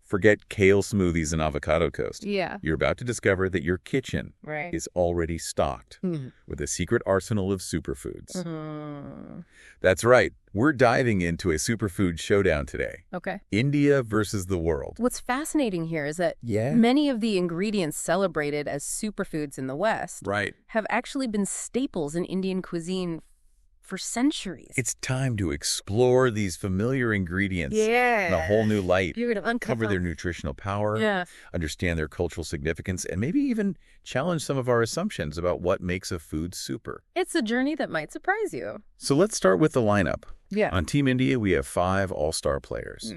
Forget kale smoothies and avocado toast. Yeah. You're about to discover that your kitchen Right. is already stocked with a secret arsenal of superfoods. That's right. We're diving into a superfood showdown today. Okay. India versus the world. What's fascinating here is that many of the ingredients celebrated as superfoods in the West have actually been staples in Indian cuisine for centuries. It's time to explore these familiar ingredients in a whole new light. Uncover their nutritional power, understand their cultural significance, and maybe even challenge some of our assumptions about what makes a food super. It's a journey that might surprise you. So let's start with the lineup. Yeah. On Team India, we have 5 all-star players.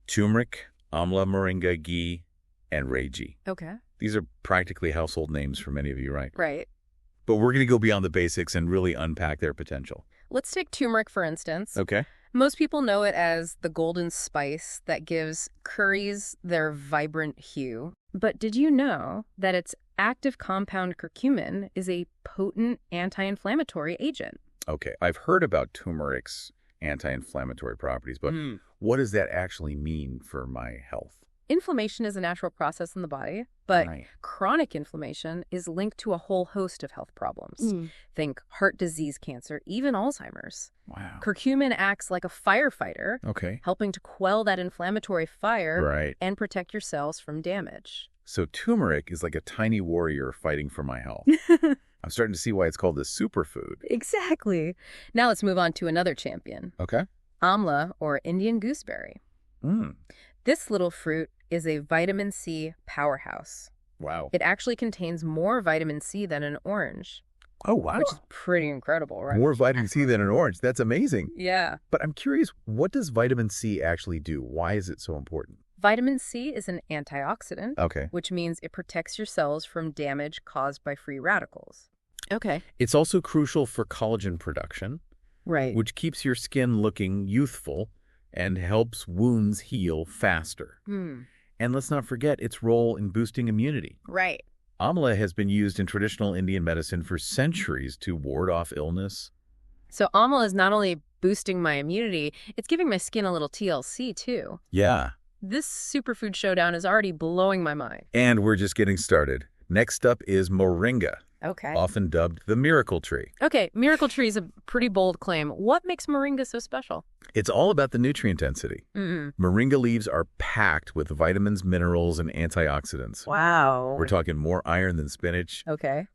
Turmeric, amla, moringa, ghee, and ragi. Okay. These are practically household names for many of you, right? Right. But we're going to go beyond the basics and really unpack their potential. Let's take turmeric, for instance. Okay. Most people know it as the golden spice that gives curries their vibrant hue. But did you know that its active compound curcumin is a potent anti-inflammatory agent? Okay. I've heard about turmeric's anti-inflammatory properties, but what does that actually mean for my health? Inflammation is a natural process in the body, but chronic inflammation is linked to a whole host of health problems. Think heart disease, cancer, even Alzheimer's. Wow. Curcumin acts like a firefighter, helping to quell that inflammatory fire and protect your cells from damage. So turmeric is like a tiny warrior fighting for my health. I'm starting to see why it's called the superfood. Exactly. Now let's move on to another champion. Okay. Amla, or Indian gooseberry. This little fruit is a vitamin C powerhouse. Wow. It actually contains more vitamin C than an orange. Oh, wow. Which is pretty incredible, right? More vitamin C than an orange. That's amazing. Yeah. But I'm curious, what does vitamin C actually do? Why is it so important? Vitamin C is an antioxidant, which means it protects your cells from damage caused by free radicals. Okay. It's also crucial for collagen production, which keeps your skin looking youthful and helps wounds heal faster. And let's not forget its role in boosting immunity. Right. Amla has been used in traditional Indian medicine for centuries to ward off illness. So amla is not only boosting my immunity, it's giving my skin a little TLC too. Yeah. This superfood showdown is already blowing my mind. And we're just getting started. Next up is moringa, often dubbed the miracle tree. Okay, miracle tree is a pretty bold claim. What makes moringa so special? It's all about the nutrient density. Moringa leaves are packed with vitamins, minerals, and antioxidants. Wow. We're talking more iron than spinach.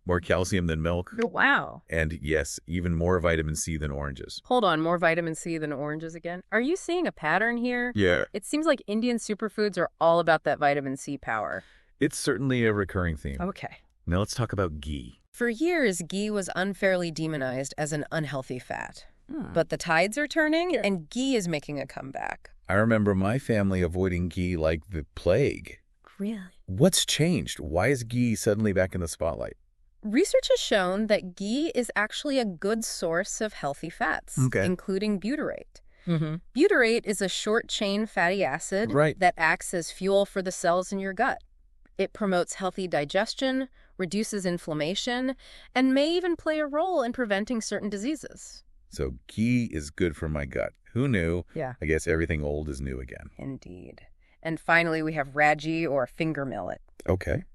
More calcium than milk. Wow. And yes, even more vitamin C than oranges. Hold on, more vitamin C than oranges again? Are you seeing a pattern here? Yeah. It seems like Indian superfoods are all about that vitamin C power. It's certainly a recurring theme. Okay. Now let's talk about ghee. For years, ghee was unfairly demonized as an unhealthy fat. But the tides are turning, and ghee is making a comeback. I remember my family avoiding ghee like the plague. Really? What's changed? Why is ghee suddenly back in the spotlight? Research has shown that ghee is actually a good source of healthy fats, including butyrate. Butyrate is a short-chain fatty acid that acts as fuel for the cells in your gut. It promotes healthy digestion, reduces inflammation, and may even play a role in preventing certain diseases. So ghee is good for my gut. Who knew? Yeah. I guess everything old is new again. Indeed. And finally, we have ragi, or finger millet. Okay.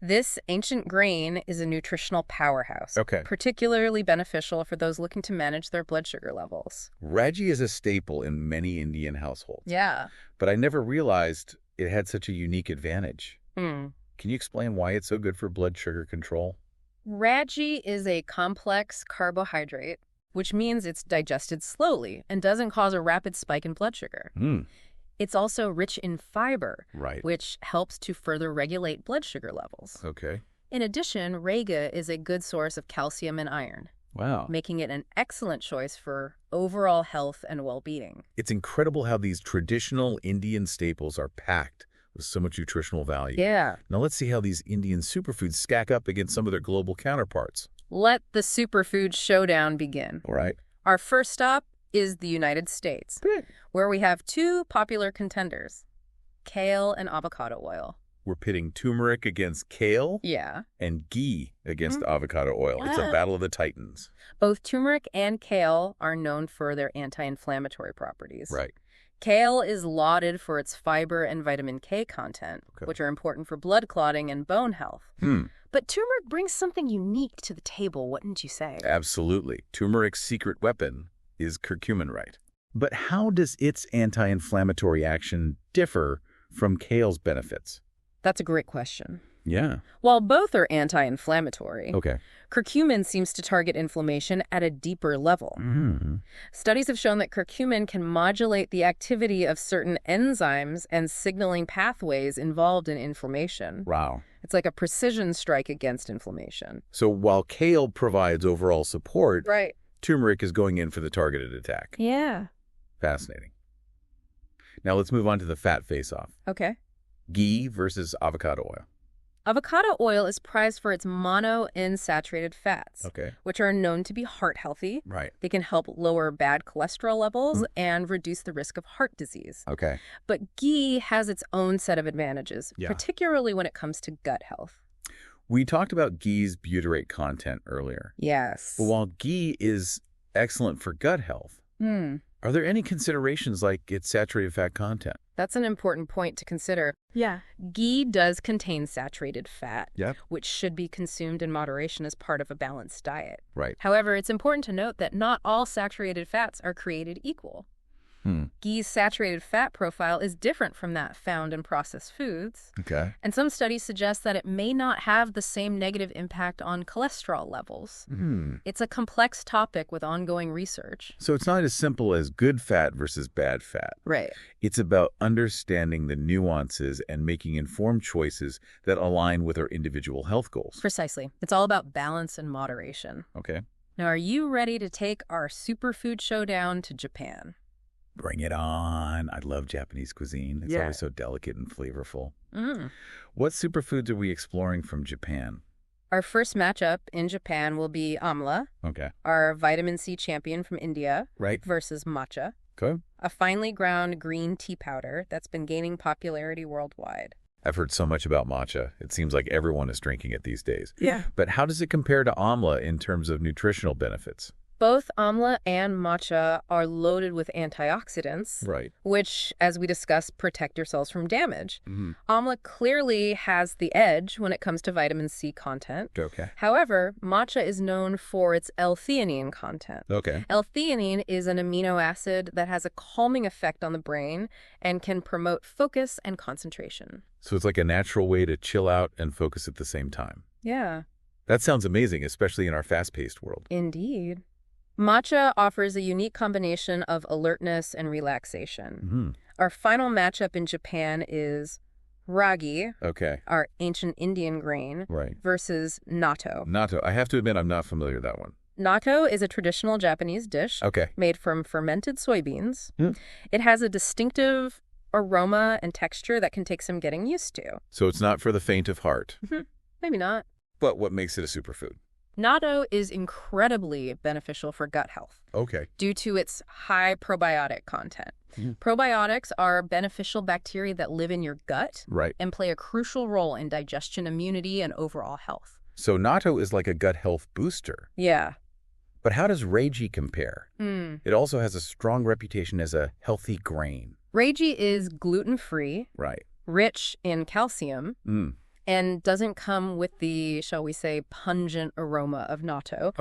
This ancient grain is a nutritional powerhouse, particularly beneficial for those looking to manage their blood sugar levels. Ragi is a staple in many Indian households. Yeah. But I never realized it had such a unique advantage. Can you explain why it's so good for blood sugar control? Ragi is a complex carbohydrate, which means it's digested slowly and doesn't cause a rapid spike in blood sugar. It's also rich in fiber, which helps to further regulate blood sugar levels. Okay. In addition, ragi is a good source of calcium and iron. Wow. Making it an excellent choice for overall health and well-being. It's incredible how these traditional Indian staples are packed with so much nutritional value. Yeah. Now let's see how these Indian superfoods stack up against some of their global counterparts. Let the Superfood Showdown begin. All right. Our first stop is the United States, where we have 2 popular contenders, kale and avocado oil. We're pitting turmeric against kale and ghee against avocado oil. It's a battle of the titans. Both turmeric and kale are known for their anti-inflammatory properties. Kale is lauded for its fiber and vitamin K content, which are important for blood clotting and bone health. But turmeric brings something unique to the table, wouldn't you say? Absolutely. Turmeric's secret weapon is curcumin, right? But how does its anti-inflammatory action differ from kale's benefits? That's a great question. Yeah. While both are anti-inflammatory, Okay. curcumin seems to target inflammation at a deeper level. Studies have shown that curcumin can modulate the activity of certain enzymes and signaling pathways involved in inflammation. Wow. It's like a precision strike against inflammation. So while kale provides overall support, Right. turmeric is going in for the targeted attack. Yeah. Fascinating. Now let's move on to the fat face-off. Okay. Ghee versus avocado oil. Avocado oil is prized for its monounsaturated fats, which are known to be heart healthy. Right. They can help lower bad cholesterol levels and reduce the risk of heart disease. Okay. But ghee has its own set of advantages, particularly when it comes to gut health. We talked about ghee's butyrate content earlier. Yes. But while ghee is excellent for gut health, are there any considerations like its saturated fat content? That's an important point to consider. Yeah. Ghee does contain saturated fat, which should be consumed in moderation as part of a balanced diet. Right. However, it's important to note that not all saturated fats are created equal. Ghee's saturated fat profile is different from that found in processed foods. Okay. And some studies suggest that it may not have the same negative impact on cholesterol levels. It's a complex topic with ongoing research. So it's not as simple as good fat versus bad fat. Right. It's about understanding the nuances and making informed choices that align with our individual health goals. Precisely. It's all about balance and moderation. Okay. Now, are you ready to take our Superfood Showdown to Japan? Bring it on. I love Japanese cuisine. It's always so delicate and flavorful. What superfoods are we exploring from Japan? Our first matchup in Japan will be amla, our vitamin C champion from India, versus matcha, a finely ground green tea powder that's been gaining popularity worldwide. I've heard so much about matcha. It seems like everyone is drinking it these days. Yeah. But how does it compare to amla in terms of nutritional benefits? Both amla and matcha are loaded with antioxidants, which, as we discussed, protect your cells from damage. Amla clearly has the edge when it comes to vitamin C content. However, matcha is known for its L-theanine content. L-theanine is an amino acid that has a calming effect on the brain and can promote focus and concentration. So it's like a natural way to chill out and focus at the same time. Yeah. That sounds amazing, especially in our fast-paced world. Indeed. Matcha offers a unique combination of alertness and relaxation. Our final matchup in Japan is ragi, our ancient Indian grain, versus natto. Natto. I have to admit, I'm not familiar with that one. Natto is a traditional Japanese dish made from fermented soybeans. It has a distinctive aroma and texture that can take some getting used to. So it's not for the faint of heart. Maybe not. But what makes it a superfood? Natto is incredibly beneficial for gut health due to its high probiotic content. Probiotics are beneficial bacteria that live in your gut and play a crucial role in digestion, immunity, and overall health. So natto is like a gut health booster. Yeah. But how does ragi compare? It also has a strong reputation as a healthy grain. Ragi is gluten-free, rich in calcium, and doesn't come with the, shall we say, pungent aroma of natto.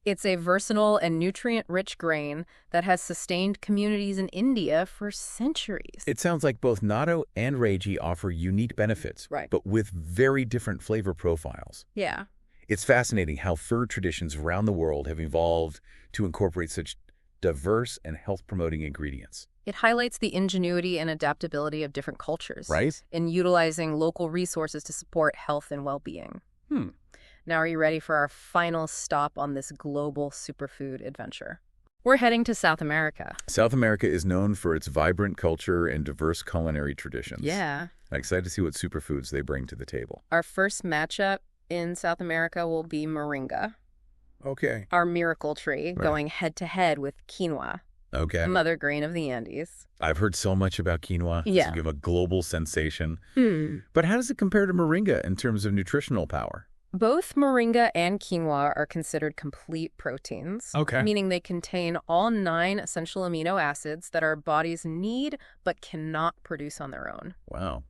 It's a versatile and nutrient-rich grain that has sustained communities in India for centuries. It sounds like both natto and ragi offer unique benefits, but with very different flavor profiles. Yeah. It's fascinating how food traditions around the world have evolved to incorporate such diverse and health-promoting ingredients. It highlights the ingenuity and adaptability of different cultures in utilizing local resources to support health and well-being. Now, are you ready for our final stop on this global superfood adventure? We're heading to South America. South America is known for its vibrant culture and diverse culinary traditions. Yeah. I'm excited to see what superfoods they bring to the table. Our first matchup in South America will be moringa. Our miracle tree going head-to-head with quinoa. Mother grain of the Andes. I've heard so much about quinoa. It's a global sensation. But how does it compare to moringa in terms of nutritional power? Both moringa and quinoa are considered complete proteins, meaning they contain all 9 essential amino acids that our bodies need but cannot produce on their own. Wow.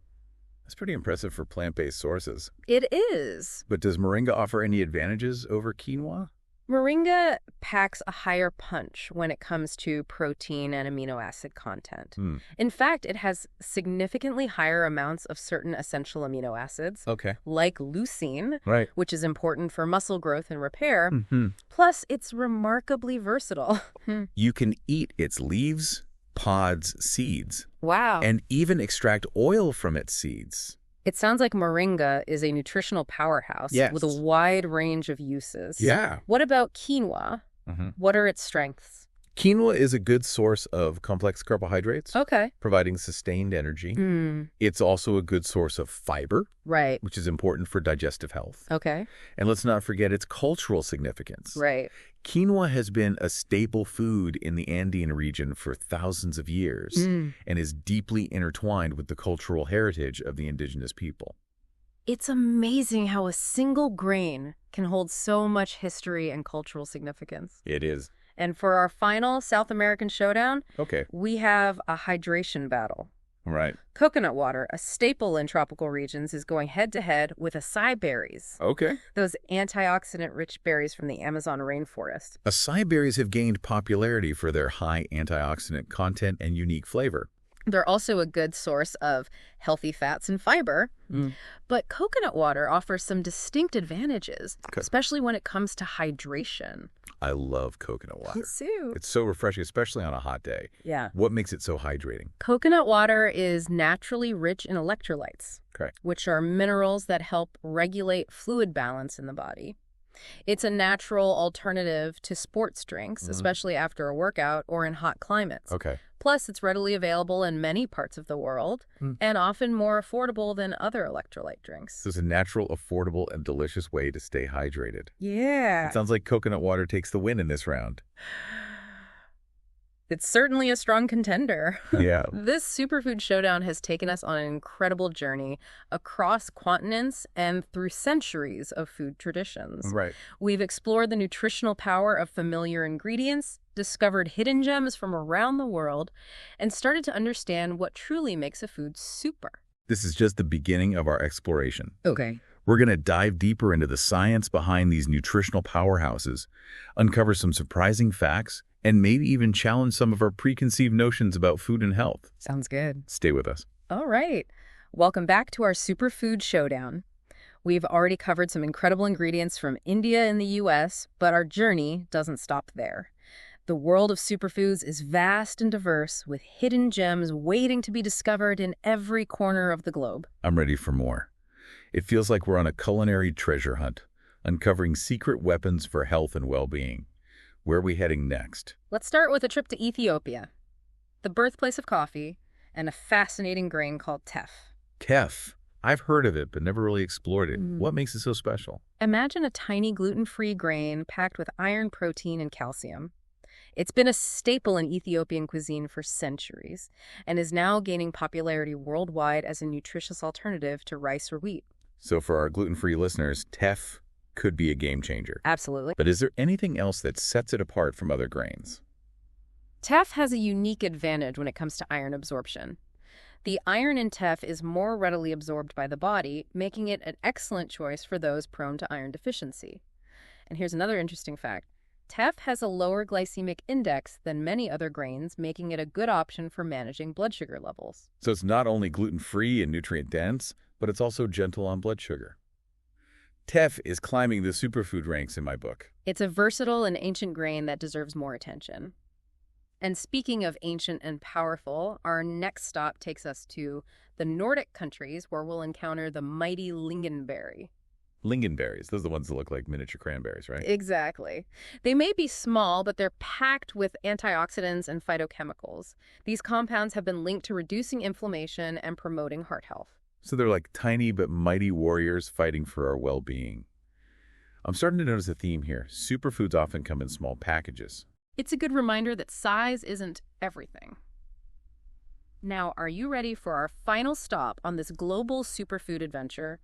That's pretty impressive for plant-based sources. It is. But does moringa offer any advantages over quinoa? Moringa packs a higher punch when it comes to protein and amino acid content. In fact, it has significantly higher amounts of certain essential amino acids, like leucine, which is important for muscle growth and repair. Plus, it's remarkably versatile. You can eat its leaves, pods, seeds. Wow. And even extract oil from its seeds. It sounds like moringa is a nutritional powerhouse with a wide range of uses. Yeah. What about quinoa? What are its strengths? Quinoa is a good source of complex carbohydrates, providing sustained energy. It's also a good source of fiber, which is important for digestive health. And let's not forget its cultural significance. Quinoa has been a staple food in the Andean region for thousands of years and is deeply intertwined with the cultural heritage of the indigenous people. It's amazing how a single grain can hold so much history and cultural significance. It is. And for our final South American showdown, we have a hydration battle. Coconut water, a staple in tropical regions, is going head-to-head with açai berries. Those antioxidant-rich berries from the Amazon rainforest. Açai berries have gained popularity for their high antioxidant content and unique flavor. They're also a good source of healthy fats and fiber. But coconut water offers some distinct advantages, especially when it comes to hydration. I love coconut water. Me too. It's so refreshing, especially on a hot day. What makes it so hydrating? Coconut water is naturally rich in electrolytes, which are minerals that help regulate fluid balance in the body. It's a natural alternative to sports drinks, especially after a workout or in hot climates. Plus, it's readily available in many parts of the world and often more affordable than other electrolyte drinks. So it's a natural, affordable, and delicious way to stay hydrated. Yeah. It sounds like coconut water takes the win in this round. It's certainly a strong contender. Yeah. This Superfood Showdown has taken us on an incredible journey across continents and through centuries of food traditions. We've explored the nutritional power of familiar ingredients, discovered hidden gems from around the world, and started to understand what truly makes a food super. This is just the beginning of our exploration. We're going to dive deeper into the science behind these nutritional powerhouses, uncover some surprising facts, and maybe even challenge some of our preconceived notions about food and health. Sounds good. Stay with us. All right. Welcome back to our Superfood Showdown. We've already covered some incredible ingredients from India and the U.S., but our journey doesn't stop there. The world of superfoods is vast and diverse, with hidden gems waiting to be discovered in every corner of the globe. I'm ready for more. It feels like we're on a culinary treasure hunt, uncovering secret weapons for health and well-being. Where are we heading next? Let's start with a trip to Ethiopia, the birthplace of coffee, and a fascinating grain called teff. Teff. I've heard of it, but never really explored it. What makes it so special? Imagine a tiny gluten-free grain packed with iron, protein, and calcium. It's been a staple in Ethiopian cuisine for centuries and is now gaining popularity worldwide as a nutritious alternative to rice or wheat. So for our gluten-free listeners, teff could be a game changer. Absolutely. But is there anything else that sets it apart from other grains? Teff has a unique advantage when it comes to iron absorption. The iron in teff is more readily absorbed by the body, making it an excellent choice for those prone to iron deficiency. And here's another interesting fact. Teff has a lower glycemic index than many other grains, making it a good option for managing blood sugar levels. So it's not only gluten-free and nutrient-dense, but it's also gentle on blood sugar. Teff is climbing the superfood ranks in my book. It's a versatile and ancient grain that deserves more attention. And speaking of ancient and powerful, our next stop takes us to the Nordic countries, where we'll encounter the mighty lingonberry. Lingonberries, those are the ones that look like miniature cranberries, right? Exactly. They may be small, but they're packed with antioxidants and phytochemicals. These compounds have been linked to reducing inflammation and promoting heart health. So they're like tiny but mighty warriors fighting for our well-being. I'm starting to notice a theme here. Superfoods often come in small packages. It's a good reminder that size isn't everything. Now, are you ready for our final stop on this global superfood adventure?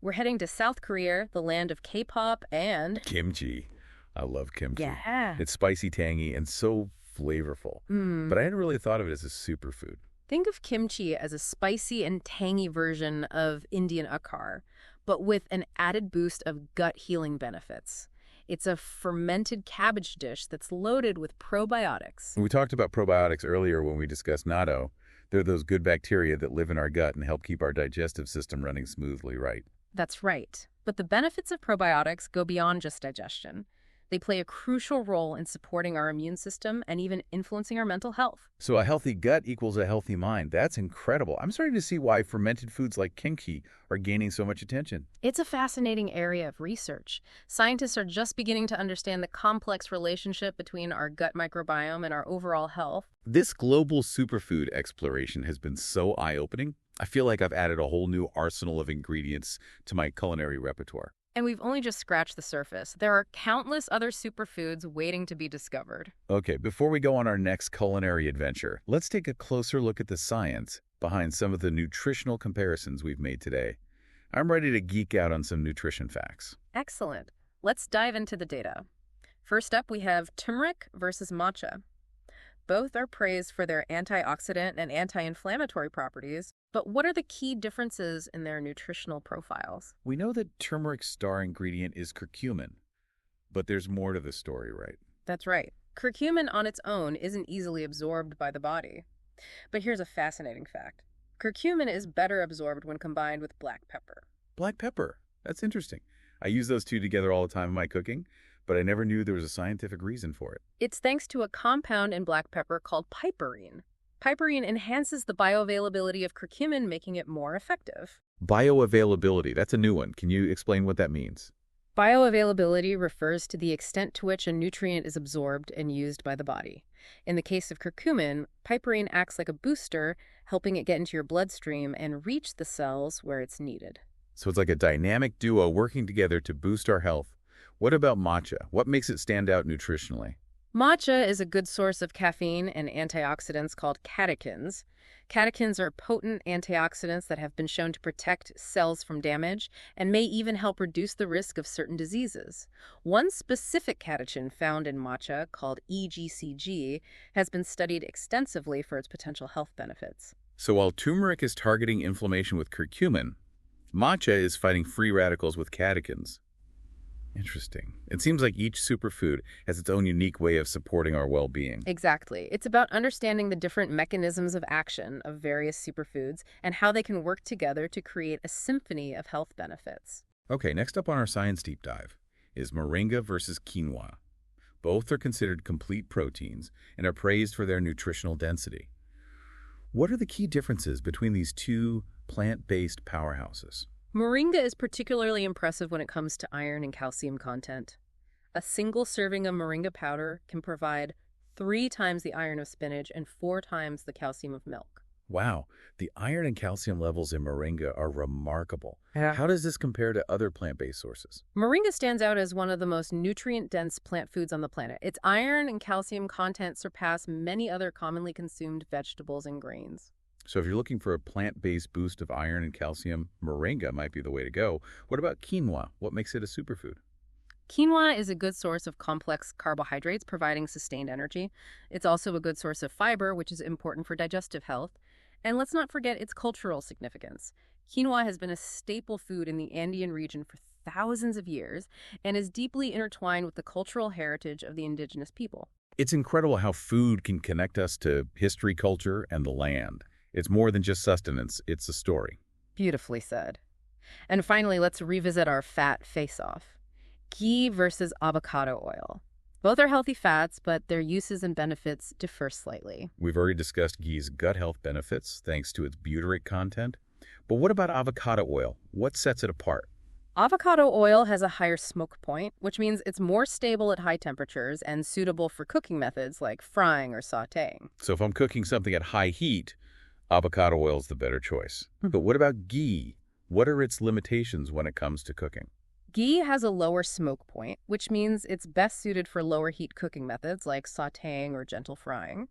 We're heading to South Korea, the land of K-pop and kimchi. I love kimchi. Yeah. It's spicy, tangy, and so flavorful. But I hadn't really thought of it as a superfood. Think of kimchi as a spicy and tangy version of Indian akkar, but with an added boost of gut healing benefits. It's a fermented cabbage dish that's loaded with probiotics. We talked about probiotics earlier when we discussed natto. They're those good bacteria that live in our gut and help keep our digestive system running smoothly, right? That's right. But the benefits of probiotics go beyond just digestion. They play a crucial role in supporting our immune system and even influencing our mental health. So a healthy gut equals a healthy mind. That's incredible. I'm starting to see why fermented foods like kimchi are gaining so much attention. It's a fascinating area of research. Scientists are just beginning to understand the complex relationship between our gut microbiome and our overall health. This global superfood exploration has been so eye-opening. I feel like I've added a whole new arsenal of ingredients to my culinary repertoire. And we've only just scratched the surface. There are countless other superfoods waiting to be discovered. Okay, before we go on our next culinary adventure, let's take a closer look at the science behind some of the nutritional comparisons we've made today. I'm ready to geek out on some nutrition facts. Excellent. Let's dive into the data. First up, we have turmeric versus matcha. Both are praised for their antioxidant and anti-inflammatory properties, but what are the key differences in their nutritional profiles? We know that turmeric's star ingredient is curcumin, but there's more to the story, right? That's right. Curcumin on its own isn't easily absorbed by the body. But here's a fascinating fact. Curcumin is better absorbed when combined with black pepper. Black pepper? That's interesting. I use those two together all the time in my cooking, but I never knew there was a scientific reason for it. It's thanks to a compound in black pepper called piperine. Piperine enhances the bioavailability of curcumin, making it more effective. Bioavailability, that's a new one. Can you explain what that means? Bioavailability refers to the extent to which a nutrient is absorbed and used by the body. In the case of curcumin, piperine acts like a booster, helping it get into your bloodstream and reach the cells where it's needed. So it's like a dynamic duo working together to boost our health. What about matcha? What makes it stand out nutritionally? Matcha is a good source of caffeine and antioxidants called catechins. Catechins are potent antioxidants that have been shown to protect cells from damage and may even help reduce the risk of certain diseases. One specific catechin found in matcha, called EGCG, has been studied extensively for its potential health benefits. So while turmeric is targeting inflammation with curcumin, matcha is fighting free radicals with catechins. Interesting. It seems like each superfood has its own unique way of supporting our well-being. Exactly. It's about understanding the different mechanisms of action of various superfoods and how they can work together to create a symphony of health benefits. Okay, next up on our science deep dive is moringa versus quinoa. Both are considered complete proteins and are praised for their nutritional density. What are the key differences between these two plant-based powerhouses? Moringa is particularly impressive when it comes to iron and calcium content. A single serving of moringa powder can provide 3 times the iron of spinach and 4 times the calcium of milk. Wow, the iron and calcium levels in moringa are remarkable. Yeah. How does this compare to other plant-based sources? Moringa stands out as one of the most nutrient-dense plant foods on the planet. Its iron and calcium content surpass many other commonly consumed vegetables and grains. So if you're looking for a plant-based boost of iron and calcium, moringa might be the way to go. What about quinoa? What makes it a superfood? Quinoa is a good source of complex carbohydrates, providing sustained energy. It's also a good source of fiber, which is important for digestive health. And let's not forget its cultural significance. Quinoa has been a staple food in the Andean region for thousands of years and is deeply intertwined with the cultural heritage of the indigenous people. It's incredible how food can connect us to history, culture, and the land. It's more than just sustenance, it's a story. Beautifully said. And finally, let's revisit our fat face-off. Ghee versus avocado oil. Both are healthy fats, but their uses and benefits differ slightly. We've already discussed ghee's gut health benefits thanks to its butyrate content. But what about avocado oil? What sets it apart? Avocado oil has a higher smoke point, which means it's more stable at high temperatures and suitable for cooking methods like frying or sautéing. So if I'm cooking something at high heat, avocado oil is the better choice. But what about ghee? What are its limitations when it comes to cooking? Ghee has a lower smoke point, which means it's best suited for lower heat cooking methods like sautéing or gentle frying.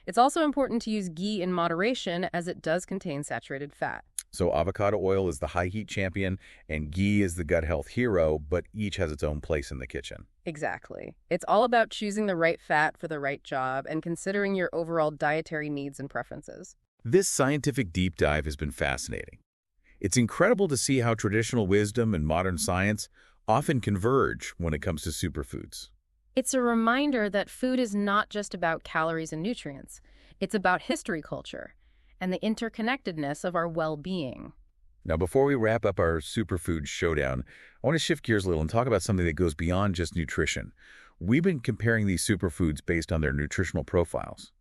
It's also important to use ghee in moderation as it does contain saturated fat. So avocado oil is the high heat champion and ghee is the gut health hero, but each has its own place in the kitchen. Exactly. It's all about choosing the right fat for the right job and considering your overall dietary needs and preferences. This scientific deep dive has been fascinating. It's incredible to see how traditional wisdom and modern science often converge when it comes to superfoods. It's a reminder that food is not just about calories and nutrients. It's about history, culture, and the interconnectedness of our well-being. Now, before we wrap up our Superfood Showdown, I want to shift gears a little and talk about something that goes beyond just nutrition. We've been comparing these superfoods based on their nutritional profiles.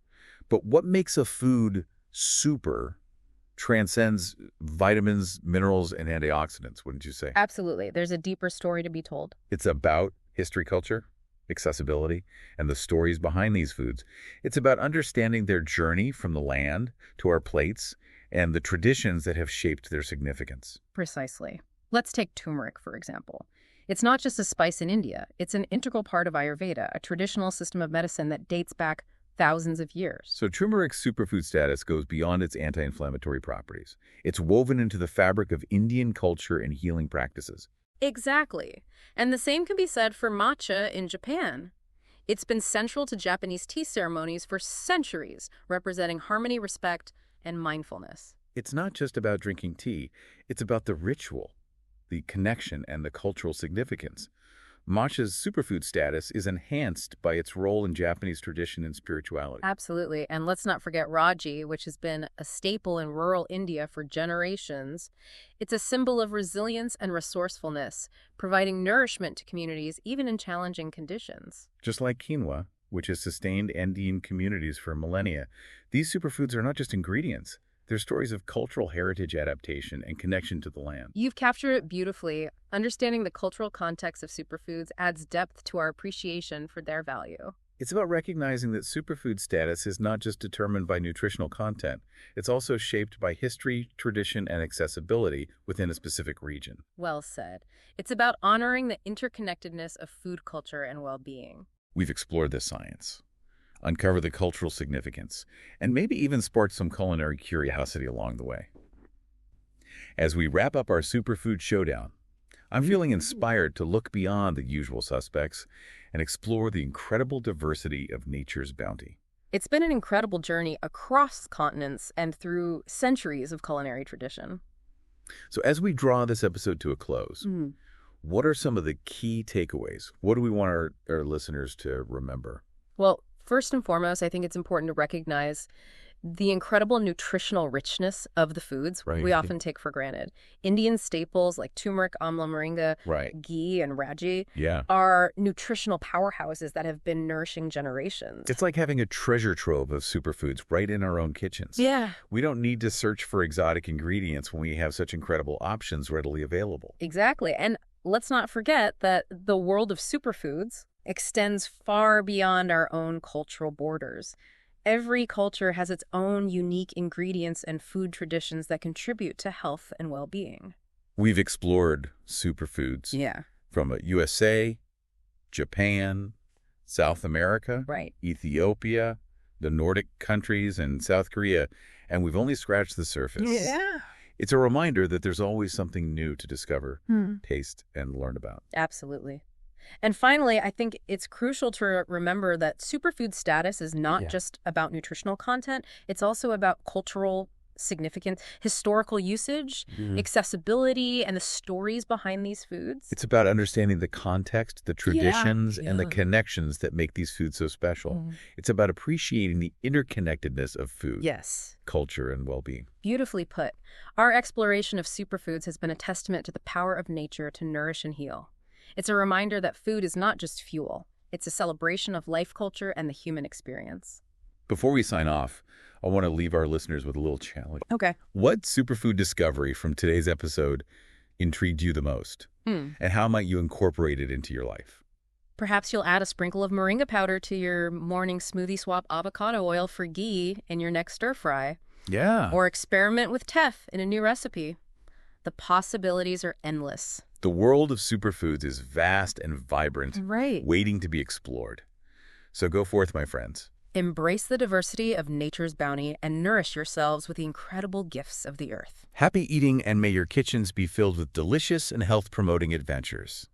But what makes a food super transcends vitamins, minerals, and antioxidants, wouldn't you say? Absolutely. There's a deeper story to be told. It's about history, culture, accessibility, and the stories behind these foods. It's about understanding their journey from the land to our plates and the traditions that have shaped their significance. Precisely. Let's take turmeric, for example. It's not just a spice in India. It's an integral part of Ayurveda, a traditional system of medicine that dates back thousands of years. So turmeric's superfood status goes beyond its anti-inflammatory properties. It's woven into the fabric of Indian culture and healing practices. Exactly. And the same can be said for matcha in Japan. It's been central to Japanese tea ceremonies for centuries, representing harmony, respect, and mindfulness. It's not just about drinking tea. It's about the ritual, the connection, and the cultural significance. Matcha's superfood status is enhanced by its role in Japanese tradition and spirituality. Absolutely. And let's not forget ragi, which has been a staple in rural India for generations. It's a symbol of resilience and resourcefulness, providing nourishment to communities even in challenging conditions. Just like quinoa, which has sustained Andean communities for millennia, these superfoods are not just ingredients. They're stories of cultural heritage adaptation and connection to the land. You've captured it beautifully. Understanding the cultural context of superfoods adds depth to our appreciation for their value. It's about recognizing that superfood status is not just determined by nutritional content. It's also shaped by history, tradition, and accessibility within a specific region. Well said. It's about honoring the interconnectedness of food culture and well-being. We've explored this science, uncover the cultural significance, and maybe even spark some culinary curiosity along the way. As we wrap up our Superfood Showdown, I'm feeling inspired to look beyond the usual suspects and explore the incredible diversity of nature's bounty. It's been an incredible journey across continents and through centuries of culinary tradition. So as we draw this episode to a close, what are some of the key takeaways? What do we want our listeners to remember? Well, first and foremost, I think it's important to recognize the incredible nutritional richness of the foods we often take for granted. Indian staples like turmeric, amla, moringa, ghee, and ragi are nutritional powerhouses that have been nourishing generations. It's like having a treasure trove of superfoods right in our own kitchens. Yeah. We don't need to search for exotic ingredients when we have such incredible options readily available. Exactly. And let's not forget that the world of superfoods extends far beyond our own cultural borders. Every culture has its own unique ingredients and food traditions that contribute to health and well-being. We've explored superfoods from USA, Japan, South America, Ethiopia, the Nordic countries, and South Korea, and we've only scratched the surface. Yeah. It's a reminder that there's always something new to discover, taste, and learn about. Absolutely. And finally, I think it's crucial to remember that superfood status is not just about nutritional content. It's also about cultural significance, historical usage, accessibility, and the stories behind these foods. It's about understanding the context, the traditions, and the connections that make these foods so special. It's about appreciating the interconnectedness of food, culture, and well-being. Beautifully put. Our exploration of superfoods has been a testament to the power of nature to nourish and heal. It's a reminder that food is not just fuel. It's a celebration of life culture and the human experience. Before we sign off, I want to leave our listeners with a little challenge. Okay. What superfood discovery from today's episode intrigued you the most? And how might you incorporate it into your life? Perhaps you'll add a sprinkle of moringa powder to your morning smoothie, swap avocado oil for ghee in your next stir fry. Yeah. Or experiment with teff in a new recipe. The possibilities are endless. The world of superfoods is vast and vibrant, waiting to be explored. So go forth, my friends. Embrace the diversity of nature's bounty and nourish yourselves with the incredible gifts of the earth. Happy eating, and may your kitchens be filled with delicious and health-promoting adventures.